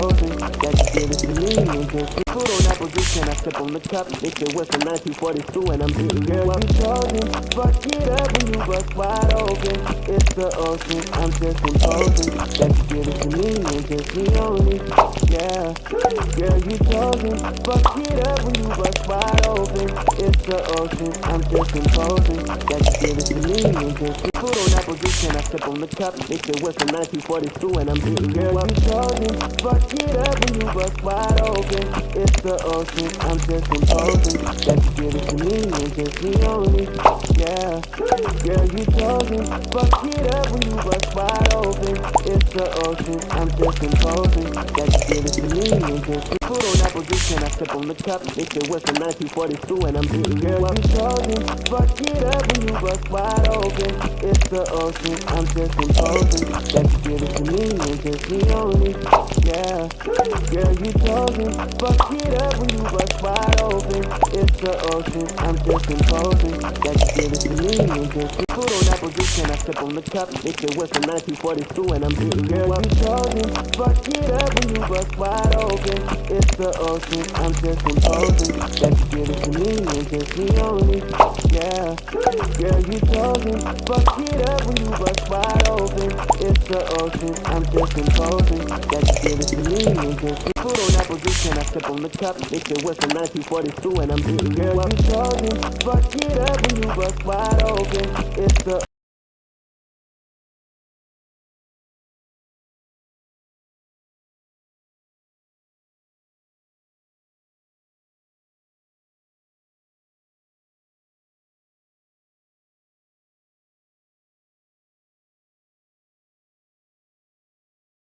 imposing that you give it to me and just eat food on apple juice. Can I sip on the cup? If it was from 1942 and I'm eating girl, you chosen. Fuck it up when you bust wide open. It's the ocean, I'm just imposing that you give it to me and just me only. Yeah, girl, you chosen. Fuck it up when you bust wide open. It's the ocean, I'm just imposing that you give it to me and just eat food on apple juice. Can I sip on the cup? If it was from 1942 and I'm eating girl, you chosen. Fuck it up when you bust wide open. It's the ocean, I'm just imposing that you give it to me and just me only. Yeah, girl, you chosen. Fuck it up when you bust wide open. It's the ocean, I'm just imposing that you give it to me and just eat food on apple juice. Can I sip on the cup? If it was from 1942 and I'm eating girl, you chosen. Fuck it up when you bust wide open. It's the ocean, I'm just imposing that you give it to me and just me only. Yeah, girl, you chosen. Fuck it up when you bust wide open. It's the ocean, I'm just imposing that you give it to me and just eat food on apple juice. Can I sip on the cup? If it was from 1942 and I'm eating girl, you chosen. Fuck it up when you bust wide open. It's the ocean, I'm just imposing that you give it to me and just me only. Yeah, girl, you chosen. Fuck it up when you bust wide open. It's the ocean, I'm just imposing that you give it to me and just eat food on apple juice. Can I sip on the cup? If it was from 1942 and I'm eating girl, you chosen. Fuck it up when you bust wide open. It's the